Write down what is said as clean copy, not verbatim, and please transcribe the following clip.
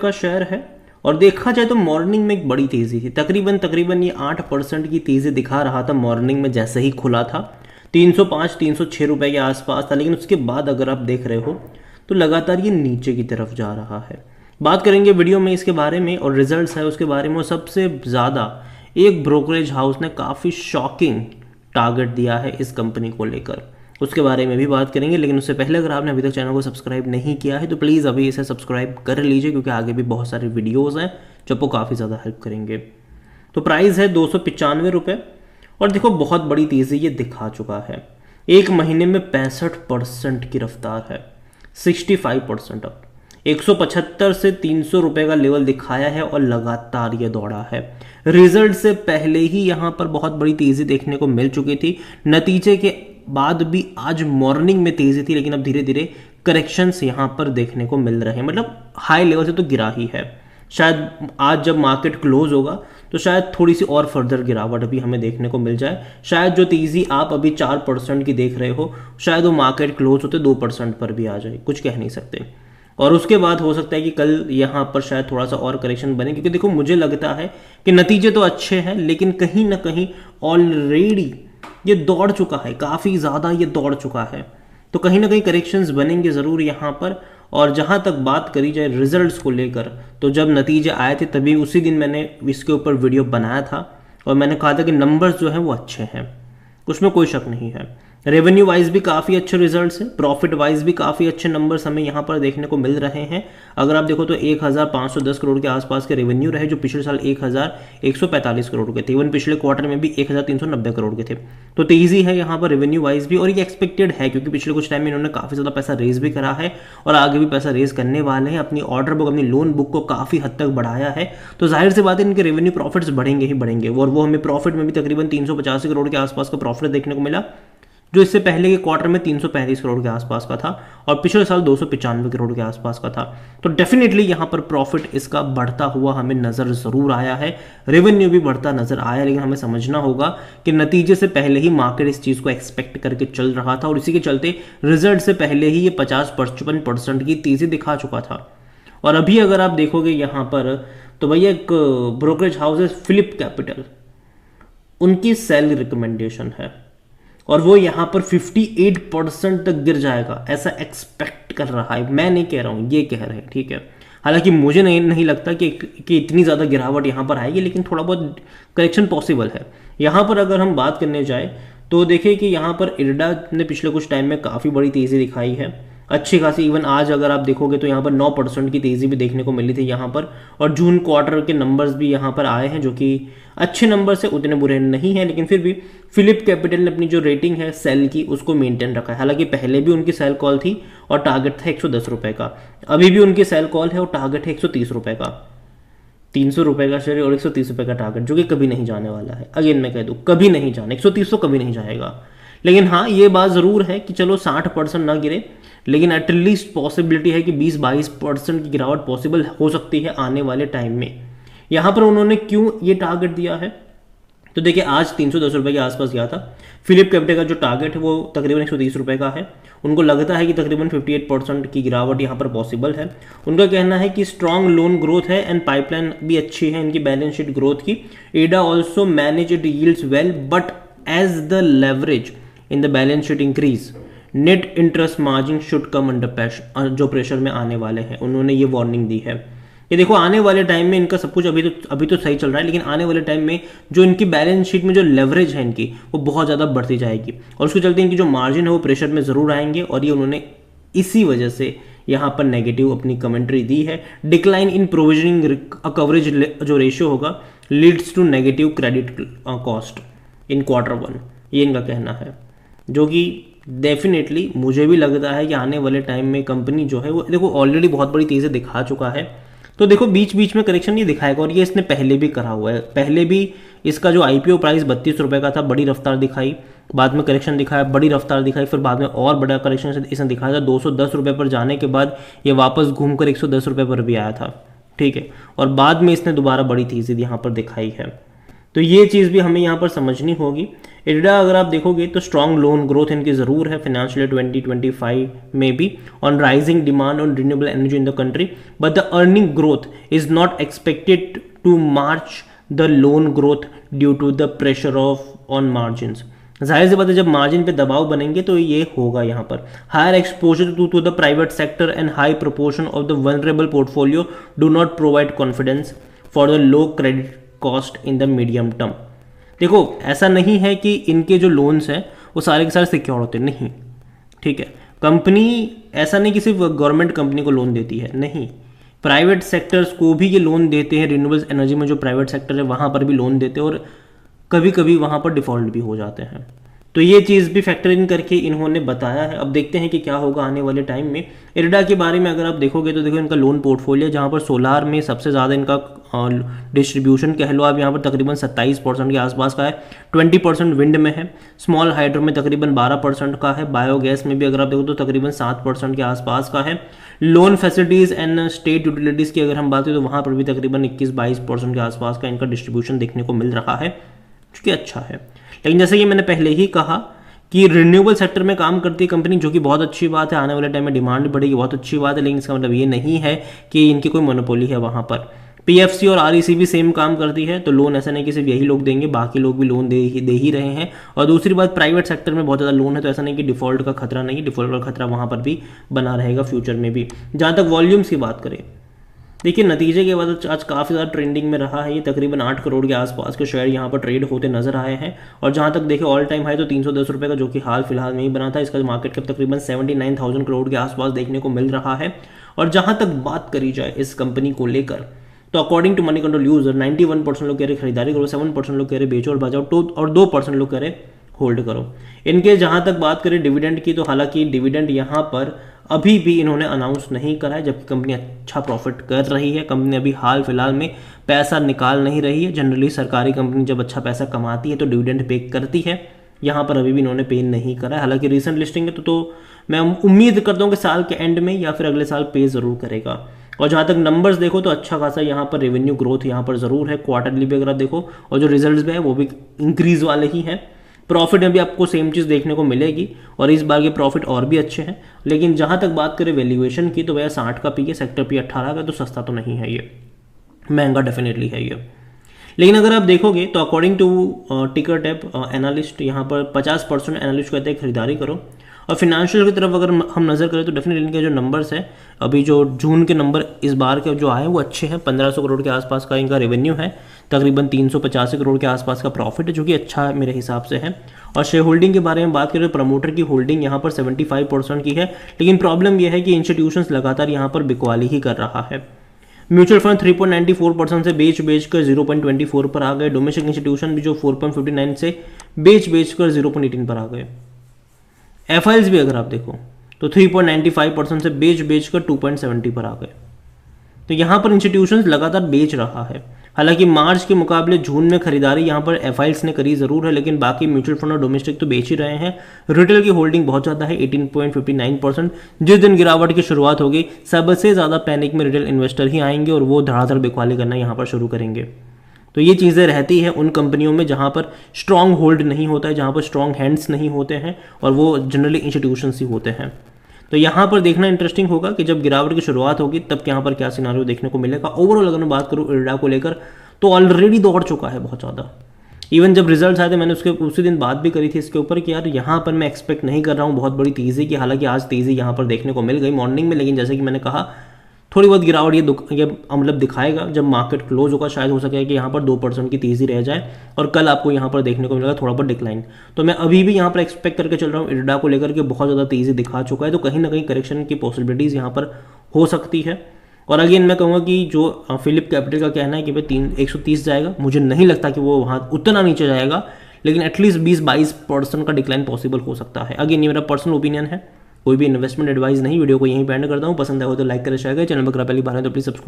का शेयर है और देखा जाए तो मॉर्निंग में एक बड़ी तेजी थी। तकरीबन ये 8% की तेजी दिखा रहा था मॉर्निंग में जैसे ही खुला था। 305 306 रुपए के आसपास था, लेकिन उसके बाद अगर आप देख रहे हो तो लगातार ये नीचे की तरफ जा रहा है। बात करेंगे वीडियो में इसके बारे में और रिजल्ट्स है उसके बारे में। और सबसे ज़्यादा एक ब्रोकरेज हाउस ने काफ़ी शॉकिंग टारगेट दिया है इस कंपनी को लेकर, उसके बारे में भी बात करेंगे। लेकिन उससे पहले अगर आपने अभी तक चैनल को सब्सक्राइब नहीं किया है तो प्लीज़ अभी इसे सब्सक्राइब कर लीजिए, क्योंकि आगे भी बहुत सारे वीडियोज़ हैं जो आपको काफ़ी ज़्यादा हेल्प करेंगे। तो प्राइस है 295 रुपये और देखो बहुत बड़ी तेज़ी ये दिखा चुका है। एक महीने में 65% की रफ्तार है, 65% अब 175 से 300 रुपए का लेवल दिखाया है और लगातार ये दौड़ा है। रिजल्ट से पहले ही यहाँ पर बहुत बड़ी तेज़ी देखने को मिल चुकी थी, नतीजे के बाद भी आज मॉर्निंग में तेज़ी थी, लेकिन अब धीरे धीरे करेक्शंस यहाँ पर देखने को मिल रहे हैं। मतलब हाई लेवल से तो गिरा ही है, शायद आज जब मार्केट क्लोज होगा तो शायद थोड़ी सी और फर्दर गिरावट अभी हमें देखने को मिल जाए। शायद जो तेज़ी आप अभी 4% की देख रहे हो शायद वो मार्केट क्लोज होते 2% पर भी आ जाए, कुछ कह नहीं सकते। और उसके बाद हो सकता है कि कल यहाँ पर शायद थोड़ा सा और करेक्शन बने, क्योंकि देखो मुझे लगता है कि नतीजे तो अच्छे हैं लेकिन कहीं ना कहीं ऑलरेडी ये दौड़ चुका है, काफ़ी ज़्यादा ये दौड़ चुका है। तो कहीं ना कहीं करेक्शंस बनेंगे ज़रूर यहाँ पर। और जहाँ तक बात करी जाए रिजल्ट्स को लेकर, तो जब नतीजे आए थे तभी उसी दिन मैंने इसके ऊपर वीडियो बनाया था और मैंने कहा था कि नंबर्स जो हैं वो अच्छे हैं, उसमें कोई शक नहीं है। रेवेन्यू वाइज भी काफ़ी अच्छे रिजल्ट्स हैं, प्रॉफिट वाइज भी काफ़ी अच्छे नंबर्स हमें यहाँ पर देखने को मिल रहे हैं। अगर आप देखो तो 1510 करोड़ के आसपास के रेवेन्यू रहे, जो पिछले साल 1145 करोड़ के थे। इवन पिछले क्वार्टर में भी 1390 करोड़ के थे। तो तेज़ी है यहाँ पर रेवेन्यू वाइज भी, और ये एक्सपेक्टेड है क्योंकि पिछले कुछ टाइम में इन्होंने काफ़ी ज़्यादा पैसा रेज भी करा है और आगे भी पैसा रेज करने वाले हैं। अपनी ऑर्डर बुक, अपनी लोन बुक को काफ़ी हद तक बढ़ाया है, तो जाहिर सी बात है इनके रेवेन्यू प्रॉफिट्स बढ़ेंगे ही बढ़ेंगे। और वो हमें प्रॉफिट में भी तकरीबन 385 करोड़ के आसपास का प्रॉफिट देखने को मिला, जो इससे पहले के क्वार्टर में 335 करोड़ के आसपास का था और पिछले साल 295 करोड़ के आसपास का था। तो डेफिनेटली यहाँ पर प्रॉफिट इसका बढ़ता हुआ हमें नज़र ज़रूर आया है, रेवेन्यू भी बढ़ता नज़र आया। लेकिन हमें समझना होगा कि नतीजे से पहले ही मार्केट इस चीज़ को एक्सपेक्ट करके चल रहा था और इसी के चलते रिजल्ट से पहले ही ये 50-55% की तेज़ी दिखा चुका था। और अभी अगर आप देखोगे यहाँ पर तो भैया एक ब्रोकरेज हाउस है फिलिप कैपिटल, उनकी सेल रिकमेंडेशन है और वो यहाँ पर 58% तक गिर जाएगा ऐसा एक्सपेक्ट कर रहा है। मैं नहीं कह रहा हूँ, ये कह रहे हैं, ठीक है। हालांकि मुझे नहीं लगता कि इतनी ज़्यादा गिरावट यहाँ पर आएगी, लेकिन थोड़ा बहुत करेक्शन पॉसिबल है। यहाँ पर अगर हम बात करने जाए तो देखिए कि यहाँ पर इरडा ने पिछले कुछ टाइम में काफ़ी बड़ी तेज़ी दिखाई है, अच्छी खासी। इवन आज अगर आप देखोगे तो यहाँ पर 9% की तेज़ी भी देखने को मिली थी यहाँ पर। और जून क्वार्टर के नंबर्स भी यहाँ पर आए हैं, जो कि अच्छे नंबर्स है, उतने बुरे नहीं हैं, लेकिन फिर भी फिलिप कैपिटल ने अपनी जो रेटिंग है सेल की उसको मेंटेन रखा है। हालांकि पहले भी उनकी सेल कॉल थी और टारगेट था 110 रुपये का, अभी भी उनकी सेल कॉल है और टारगेट है 130 रुपये का। 300 रुपये का शेयर और 130 रुपये का टारगेट, जो कि कभी नहीं जाने वाला है। अगेन मैं कह दूँ, कभी नहीं जाने, 130 तो कभी नहीं जाएगा। लेकिन हाँ ये बात ज़रूर है कि चलो 60% ना गिरे, लेकिन एटलीस्ट पॉसिबिलिटी है कि 20-22% की गिरावट पॉसिबल हो सकती है आने वाले टाइम में। यहाँ पर उन्होंने क्यों ये टारगेट दिया है, तो देखिए आज 310 रुपये के आसपास गया था। फिलिप कैपिटल का जो टारगेट है वो तकरीबन 130 रुपये का है। उनको लगता है कि तकरीबन 58% की गिरावट यहाँ पर पॉसिबल है। उनका कहना है कि स्ट्रॉन्ग लोन ग्रोथ है एंड पाइपलाइन भी अच्छी है इनकी बैलेंस शीट ग्रोथ की। It also manage it yields well, but as the leverage in the balance sheet increase net interest margin should come under pressure, जो प्रेशर में आने वाले हैं, उन्होंने ये वार्निंग दी है। ये देखो आने वाले टाइम में इनका सब कुछ अभी तो सही चल रहा है, लेकिन आने वाले टाइम में जो इनकी बैलेंस शीट में जो लेवरेज है इनकी वो बहुत ज़्यादा बढ़ती जाएगी और उसके चलते इनकी जो मार्जिन है वो प्रेशर में ज़रूर आएंगे। और ये उन्होंने इसी वजह से यहाँ पर नेगेटिव अपनी कमेंट्री दी है। डिक्लाइन इन प्रोविजनिंग कवरेज जो रेशियो होगा leads to negative credit cost in Q1, ये इनका कहना है, जो कि डेफिनेटली मुझे भी लगता है कि आने वाले टाइम में कंपनी जो है वो देखो ऑलरेडी बहुत बड़ी तेज़ी दिखा चुका है। तो देखो बीच बीच में करेक्शन नहीं दिखाएगा, और ये इसने पहले भी करा हुआ है। पहले भी इसका जो IPO प्राइस 32 रुपये का था, बड़ी रफ्तार दिखाई, बाद में करेक्शन दिखाया, बड़ी रफ्तार दिखाई, फिर बाद में और बड़ा करेक्शन इसने दिखाया था। 210 रुपये पर जाने के बाद ये वापस घूमकर 110 रुपये पर भी आया था, ठीक है। और बाद में इसने दोबारा बड़ी तेज़ी यहाँ पर दिखाई है। तो ये चीज़ भी हमें यहाँ पर समझनी होगी। इरडा अगर आप देखोगे तो स्ट्रॉन्ग लोन ग्रोथ इनकी ज़रूर है फाइनेंशियल ईयर 2025 में भी, on rising demand on renewable energy in the country, but the earning growth is not expected to march the loan growth due to the pressure of on margins. जाहिर सी बात है जब मार्जिन पे दबाव बनेंगे तो ये होगा यहाँ पर। Higher exposure to the private sector and high proportion of the vulnerable portfolio do not provide confidence for the low credit cost in the medium term. देखो ऐसा नहीं है कि इनके जो लोन्स हैं वो सारे के सारे सिक्योर होते नहीं, ठीक है। कंपनी ऐसा नहीं कि सिर्फ गवर्नमेंट कंपनी को लोन देती है, नहीं, प्राइवेट सेक्टर्स को भी ये लोन देते हैं। रिन्यूएबल्स एनर्जी में जो प्राइवेट सेक्टर है वहाँ पर भी लोन देते हैं और कभी कभी वहाँ पर डिफ़ॉल्ट भी हो जाते हैं। तो ये चीज़ भी फैक्टर इन करके इन्होंने बताया है। अब देखते हैं कि क्या होगा आने वाले टाइम में। इरडा के बारे में अगर आप देखोगे तो देखो इनका लोन पोर्टफोलियो जहाँ पर सोलार में सबसे ज़्यादा इनका डिस्ट्रीब्यूशन कह लो आप यहाँ पर तकरीबन 27% के आसपास का है, 20% विंड में है, स्मॉल हाइड्रो में तकरीबन 12% का है, बायोगैस में भी अगर आप देखो तो तकरीबन 7% के आसपास का है। Loan facilities and state utilities की अगर हम बात करें तो वहाँ पर भी तकरीबन 21-22% के आसपास का इनका डिस्ट्रीब्यूशन देखने को मिल रहा है, जो कि अच्छा है। लेकिन जैसे कि मैंने पहले ही कहा कि रिन्यूएबल सेक्टर में काम करती है कंपनी, जो कि बहुत अच्छी बात है, आने वाले टाइम में डिमांड भी बढ़ेगी, बहुत अच्छी बात है। लेकिन इसका मतलब ये नहीं है कि इनकी कोई मोनोपोली है वहाँ पर। पीएफसी और आरईसी भी सेम काम करती है, तो लोन ऐसा नहीं कि सिर्फ यही लोग देंगे, बाकी लोग भी लोन दे ही रहे हैं। और दूसरी बात, प्राइवेट सेक्टर में बहुत ज़्यादा लोन है, तो ऐसा नहीं कि डिफ़ॉल्ट का खतरा नहीं, डिफ़ॉल्ट का खतरा वहाँ पर भी बना रहेगा फ्यूचर में भी। जहाँ तक वॉल्यूम्स की बात करें, देखिए नतीजे के बाद आज काफ़ी ज़्यादा ट्रेंडिंग में रहा है ये, तकरीबन 8 करोड़ के आसपास के शेयर यहाँ पर ट्रेड होते नजर आए हैं। और जहाँ तक देखें ऑल टाइम हाई तो 310 रुपये का, जो कि हाल फिलहाल में ही बना था। इसका मार्केट कैप तकरीबन 79,000 करोड़ के आसपास देखने को मिल रहा है। और जहाँ तक बात करी जाए इस कंपनी को लेकर, तो according to Moneycontrol user 91% लोग कह रहे खरीदारी करो, 7% लोग कह रहे बेचो और बचाओ, और 2% लोग कह रहे होल्ड करो। इनके जहाँ तक बात करें डिविडेंड की, तो हालांकि डिविडेंड यहाँ पर अभी भी इन्होंने अनाउंस नहीं करा है, जबकि कंपनी अच्छा प्रॉफिट कर रही है। कंपनी अभी हाल फिलहाल में पैसा निकाल नहीं रही है। जनरली सरकारी कंपनी जब अच्छा पैसा कमाती है तो डिविडेंड पे करती है, यहाँ पर अभी भी इन्होंने पे नहीं करा है। हालांकि रिसेंट लिस्टिंग है तो मैं उम्मीद करता हूँ कि साल के एंड में या फिर अगले साल पे ज़रूर करेगा। और जहाँ तक नंबर्स देखो तो अच्छा खासा यहाँ पर रेवेन्यू ग्रोथ यहाँ पर ज़रूर है, क्वार्टरली भी अगर आप देखो, और जो रिजल्ट्स भी है वो भी इंक्रीज वाले ही हैं। प्रॉफिट में भी आपको सेम चीज़ देखने को मिलेगी और इस बार के प्रॉफिट और भी अच्छे हैं। लेकिन जहाँ तक बात करें वैल्यूएशन की, तो भैया 60 का पी है, सेक्टर पी 18 का, तो सस्ता तो नहीं है ये, महंगा डेफिनेटली है ये। लेकिन अगर आप देखोगे तो अकॉर्डिंग टू टिकर टैप एनालिस्ट, यहाँ पर 50% एनालिस्ट कहते हैं खरीदारी करो। और फिनेंशियल की तरफ अगर हम नज़र करें तो डेफिनेटली इनके जो नंबर्स है, अभी जो जून के नंबर इस बार के जो आए वो अच्छे हैं। 1500 करोड़ के आसपास का इनका रेवेन्यू है, तकरीबन 385 करोड़ के आसपास का प्रॉफिट है, जो कि अच्छा है मेरे हिसाब से है। और शेयर होल्डिंग के बारे में बात करें तो प्रमोटर की होल्डिंग यहाँ पर 75% की है। लेकिन प्रॉब्लम यह है कि इंस्टीट्यूशंस लगातार यहाँ पर बिकवाली ही कर रहा है। म्यूचुअल फंड 3.94% से बेच कर 0.24 पर आ गए। डोमेस्टिक इंस्टीट्यूशन भी जो 4.59 से बेच कर 0.18 पर आ गए। एफआईएल्स भी अगर आप देखो तो 3.95% से बेच कर 2.70 पर आ गए। तो यहाँ पर इंस्टीट्यूशंस लगातार बेच रहा है। हालांकि मार्च के मुकाबले जून में खरीदारी यहाँ पर एफआईएल्स ने करी ज़रूर है, लेकिन बाकी म्यूचुअल फंड और डोमेस्टिक तो बेच ही रहे हैं। रिटेल की होल्डिंग बहुत ज़्यादा है, 18.59%। जिस दिन गिरावट की शुरुआत होगी सबसे ज़्यादा पैनिक में रिटेल इन्वेस्टर ही आएंगे और वो धड़ाधड़ बिकवाली करना यहाँ पर शुरू करेंगे। तो ये चीज़ें रहती हैं उन कंपनियों में जहाँ पर स्ट्रॉन्ग होल्ड नहीं होता है, जहाँ पर स्ट्रॉन्ग हैंड्स नहीं होते हैं, और वो जनरली इंस्टीट्यूशंस ही होते हैं। तो यहाँ पर देखना इंटरेस्टिंग होगा कि जब गिरावट की शुरुआत होगी तब यहाँ पर क्या सिनारियो देखने को मिलेगा। ओवरऑल अगर मैं बात करूँ इरडा को लेकर तो ऑलरेडी दौड़ चुका है बहुत ज़्यादा। इवन जब रिजल्ट्स आए थे मैंने उसके उसी दिन बात भी करी थी इसके ऊपर कि यार यहाँ पर मैं एक्सपेक्ट नहीं कर रहा हूँ बहुत बड़ी तेज़ी की। हालांकि आज तेज़ी यहाँ पर देखने को मिल गई मॉर्निंग में, लेकिन जैसे कि मैंने कहा थोड़ी बहुत गिरावट ये मतलब दिखाएगा जब मार्केट क्लोज होगा। शायद हो सके कि यहाँ पर 2% की तेज़ी रह जाए और कल आपको यहाँ पर देखने को मिलेगा थोड़ा बहुत डिक्लाइन। तो मैं अभी भी यहाँ पर एक्सपेक्ट करके चल रहा हूँ इरडा को लेकर के बहुत ज़्यादा तेज़ी दिखा चुका है, तो कहीं ना कहीं करेक्शन की पॉसिबिलिटीज़ यहाँ पर हो सकती है। और अगेन मैं कहूँगा कि जो फिलिप कैपिटल का कहना है कि भाई 130 जाएगा, मुझे नहीं लगता कि वो वहाँ उतना नीचे जाएगा, लेकिन एटलीस्ट 20-22% का डिक्लाइन पॉसिबल हो सकता है। अगेन ये मेरा पर्सनल ओपिनियन है, कोई भी इन्वेस्टमेंट एडवाइस नहीं। वीडियो को यहीं पे एंड करता हूँ। पसंद आए हो तो लाइक करें, शेयर करें। चैनल पर पहली बार है तो प्लीज़ सब्सक्राइब।